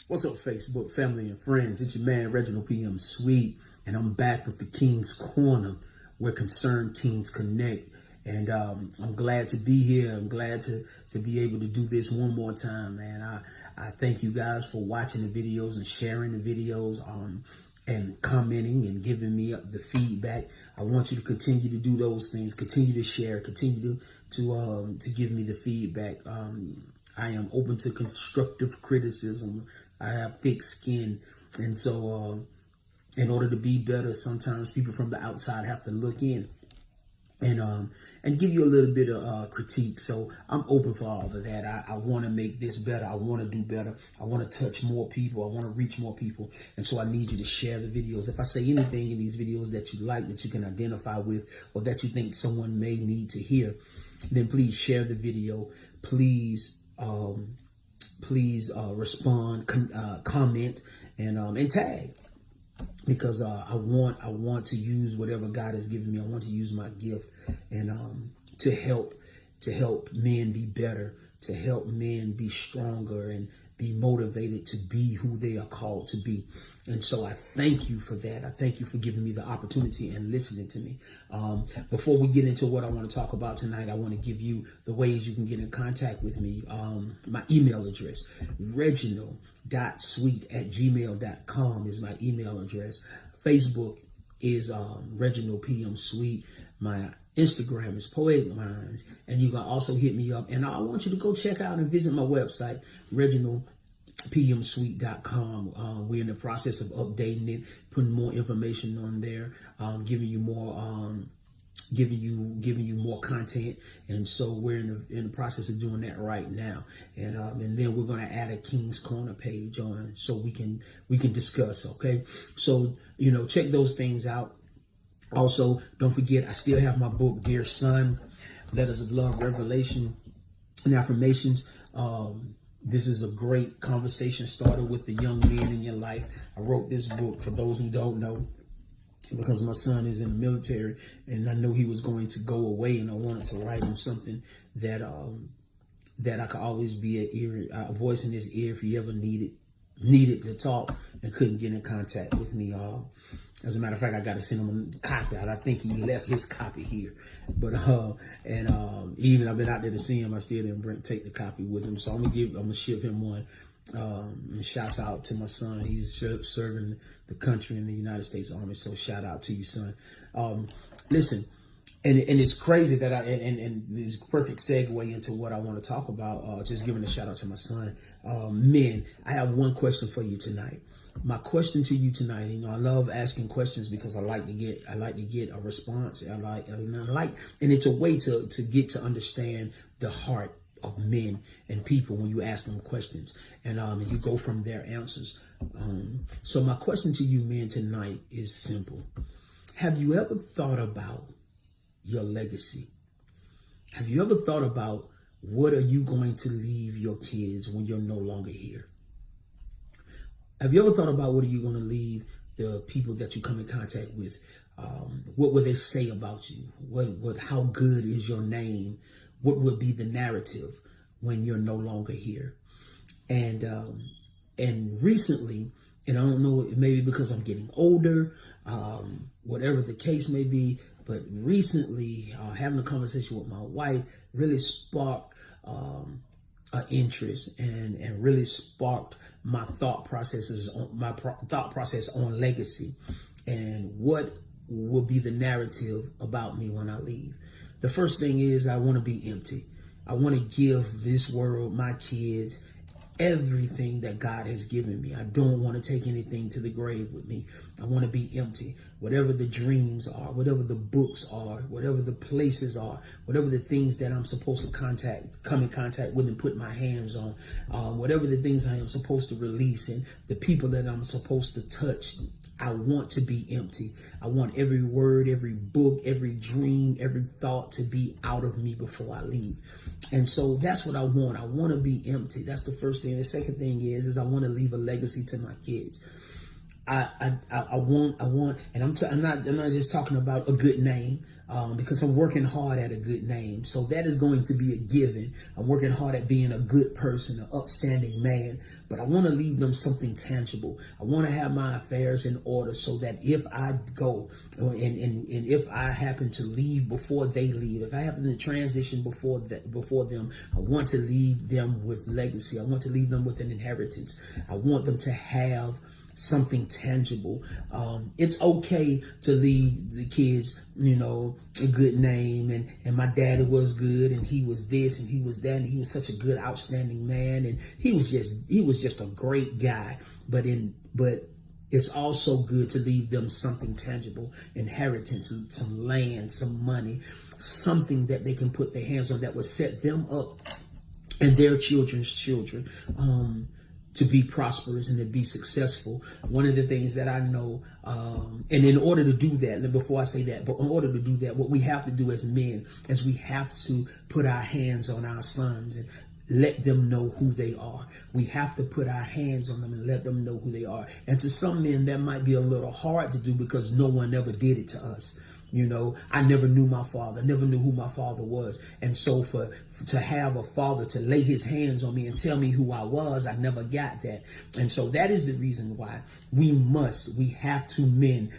What's up, Facebook family and friends? It's your man, Reginald PM Sweet, and I'm back with the King's Corner, where concerned kings connect. And I'm glad to be here. I'm glad to be able to do this one more time, man. I thank you guys for watching the videos and sharing the videos, and commenting and giving me the feedback. I want you to continue to do those things. Continue to share. Continue to give me the feedback. I am open to constructive criticism. I have thick skin. And so in order to be better, sometimes people from the outside have to look in and give you a little bit of critique. So I'm open for all of that. I want to make this better. I want to do better. I want to touch more people. I want to reach more people. And so I need you to share the videos. If I say anything in these videos that you like, that you can identify with, or that you think someone may need to hear, then please share the video. Please respond, comment, and tag, because I want to use whatever God has given me. I want to use my gift and to help men be better, to help men be stronger and be motivated to be who they are called to be. And so I thank you for that. I thank you for giving me the opportunity and listening to me. Before we get into what I want to talk about tonight, I want to give you the ways you can get in contact with me. My email address, reginald.sweet@gmail.com is my email address. Facebook is Reginald PM Sweet. My Instagram is Poetic Minds, and you can also hit me up. And I want you to go check out and visit my website, reginaldpmsweet.com. We're in the process of updating it, putting more information on there, giving you more content. And so we're in the process of doing that right now. And then we're going to add a King's Corner page on, so we can discuss. Okay, so check those things out. Also, don't forget, I still have my book, Dear Son, Letters of Love, Revelation, and Affirmations. This is a great conversation starter with the young men in your life. I wrote this book, for those who don't know, because my son is in the military, and I knew he was going to go away, and I wanted to write him something that I could always be a voice in his ear if he ever needed to talk and couldn't get in contact with me. As a matter of fact, I got to send him a copy. I think he left his copy here, but even I've been out there to see him, I still didn't take the copy with him. So I'm gonna ship him one. And shouts out to my son. He's serving the country in the United States Army. So shout out to you, son. Listen. And it's crazy that and this perfect segue into what I want to talk about. Just giving a shout out to my son. Men, I have one question for you tonight. My question to you tonight, I love asking questions because I like to get a response. And it's a way to get to understand the heart of men and people when you ask them questions, and you go from their answers. So my question to you, men, tonight is simple. Have you ever thought about your legacy? Have you ever thought about what are you going to leave your kids when you're no longer here? Have you ever thought about what are you going to leave the people that you come in contact with? What will they say about you? How good is your name? What would be the narrative when you're no longer here? And recently, and I don't know, maybe because I'm getting older, whatever the case may be, but recently, having a conversation with my wife really sparked an interest and really sparked my thought process on legacy and what will be the narrative about me when I leave. The first thing is, I want to be empty. I want to give this world, my kids, everything that God has given me. I don't want to take anything to the grave with me. I want to be empty. Whatever the dreams are, whatever the books are, whatever the places are, whatever the things that I'm supposed to come in contact with and put my hands on, whatever the things I am supposed to release and the people that I'm supposed to touch, I want to be empty. I want every word, every book, every dream, every thought to be out of me before I leave. And so that's what I want. I want to be empty. That's the first thing. The second thing is I want to leave a legacy to my kids. I want, and I'm not just talking about a good name, because I'm working hard at a good name. So that is going to be a given. I'm working hard at being a good person, an upstanding man, but I want to leave them something tangible. I want to have my affairs in order so that if I go and if I happen to leave before they leave, if I happen to transition before them, I want to leave them with legacy. I want to leave them with an inheritance. I want them to have something tangible. It's okay to leave the kids, a good name, and my daddy was good, and he was this, and he was that, and he was such a good, outstanding man, and he was just a great guy. But it's also good to leave them something tangible, inheritance, some land, some money, something that they can put their hands on that will set them up and their children's children to be prosperous and to be successful. One of the things that I know, and in order to do that, before I say that, but in order to do that, what we have to do as men is we have to put our hands on our sons and let them know who they are. We have to put our hands on them and let them know who they are. And to some men, that might be a little hard to do because no one ever did it to us. I never knew my father, never knew who my father was. And so to have a father to lay his hands on me and tell me who I was, I never got that. And so that is the reason why we have to, men,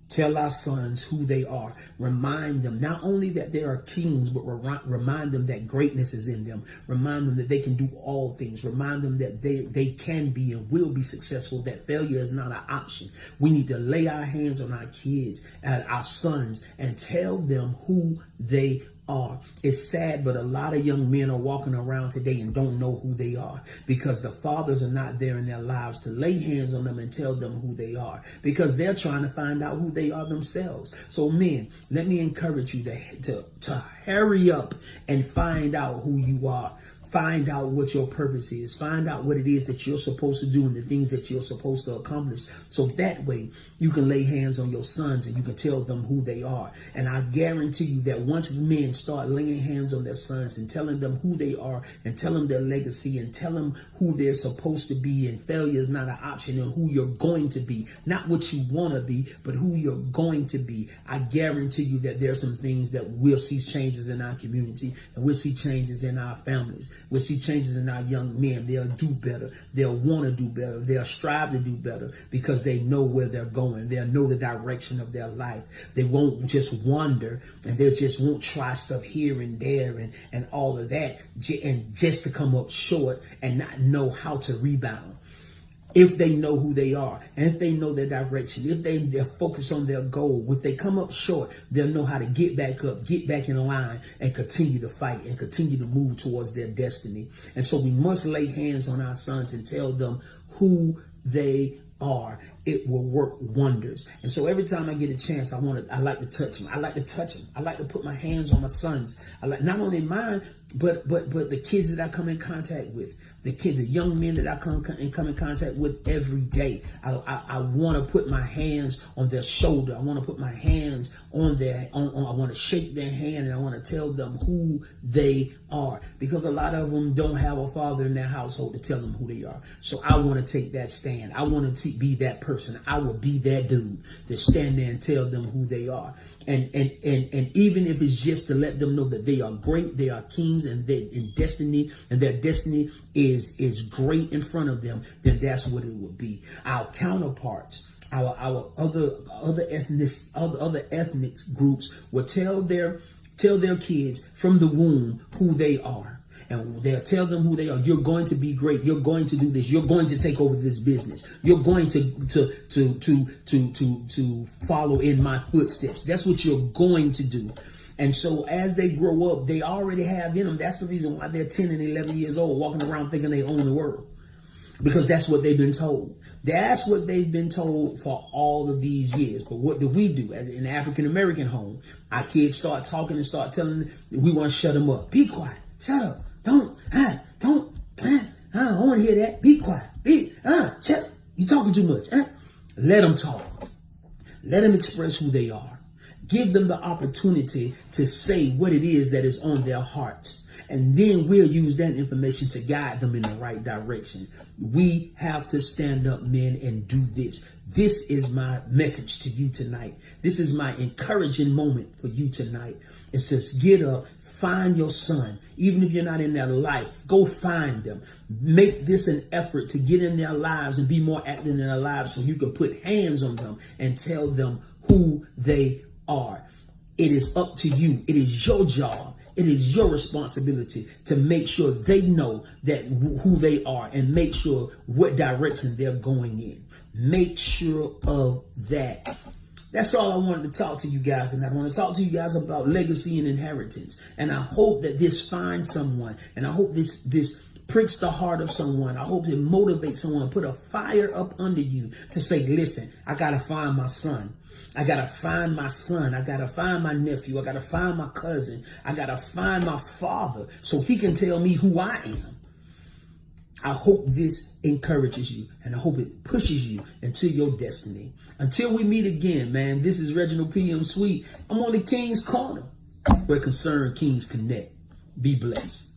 tell our sons who they are. Remind them not only that they are kings, but remind them that greatness is in them. Remind them that they can do all things. Remind them that they can be and will be successful, that failure is not an option. We need to lay our hands on our kids, our sons, and tell them who they are. It's sad, but a lot of young men are walking around today and don't know who they are because the fathers are not there in their lives to lay hands on them and tell them who they are, because they're trying to find out who they are themselves. So men, let me encourage you to hurry up and find out who you are. Find out what your purpose is. Find out what it is that you're supposed to do and the things that you're supposed to accomplish. So that way you can lay hands on your sons and you can tell them who they are. And I guarantee you that once men start laying hands on their sons and telling them who they are and tell them their legacy and tell them who they're supposed to be, and failure is not an option, and who you're going to be, not what you want to be, but who you're going to be, I guarantee you that there are some things that we'll see changes in our community, and we'll see changes in our families. We'll see changes in our young men. They'll do better. They'll want to do better. They'll strive to do better because they know where they're going. They'll know the direction of their life. They won't just wander, and they just won't try stuff here and there and all of that, and just to come up short and not know how to rebound. If they know who they are, and if they know their direction, if they're focused on their goal, if they come up short, they'll know how to get back up, get back in line, and continue to fight and continue to move towards their destiny. And so we must lay hands on our sons and tell them who they are. It will work wonders. And so every time I get a chance, I like to touch them. I like to touch them. I like to put my hands on my sons. I like not only mine, but the kids that I come in contact with, the young men that I come in contact with every day. I want to put my hands on their shoulder. I want to put my hands on I want to shake their hand, and I want to tell them who they are, because a lot of them don't have a father in their household to tell them who they are. So I want to take that stand. I want to be that person. I will be that dude to stand there and tell them who they are. And even if it's just to let them know that they are great, they are kings, and they in destiny, and their destiny is great in front of them, then that's what it would be. Our counterparts, our other ethnic groups will tell their kids from the womb who they are. And they'll tell them who they are. You're going to be great. You're going to do this. You're going to take over this business. You're going to follow in my footsteps. That's what you're going to do. And so as they grow up, they already have in them. That's the reason why they're 10 and 11 years old, walking around thinking they own the world. Because that's what they've been told. That's what they've been told for all of these years. But what do we do as in an African-American home? Our kids start talking and start telling them, we want to shut them up. Be quiet. Shut up. I don't want to hear that. Be quiet. Shut up. You're talking too much. Let them talk. Let them express who they are. Give them the opportunity to say what it is that is on their hearts. And then we'll use that information to guide them in the right direction. We have to stand up, men, and do this. This is my message to you tonight. This is my encouraging moment for you tonight. Is to get up, find your son. Even if you're not in their life, go find them. Make this an effort to get in their lives and be more active in their lives so you can put hands on them and tell them who they are. It is up to you. It is your job. It is your responsibility to make sure they know that who they are and make sure what direction they're going in. Make sure of that. That's all I wanted to talk to you guys. And I want to talk to you guys about legacy and inheritance. And I hope that this finds someone. And I hope this pricks the heart of someone. I hope it motivates someone, put a fire up under you to say, listen, I got to find my son. I got to find my son. I got to find my nephew. I got to find my cousin. I got to find my father so he can tell me who I am. I hope this encourages you, and I hope it pushes you into your destiny. Until we meet again, man, this is Reginald PM Sweet. I'm on the King's Corner, where concerned kings connect. Be blessed.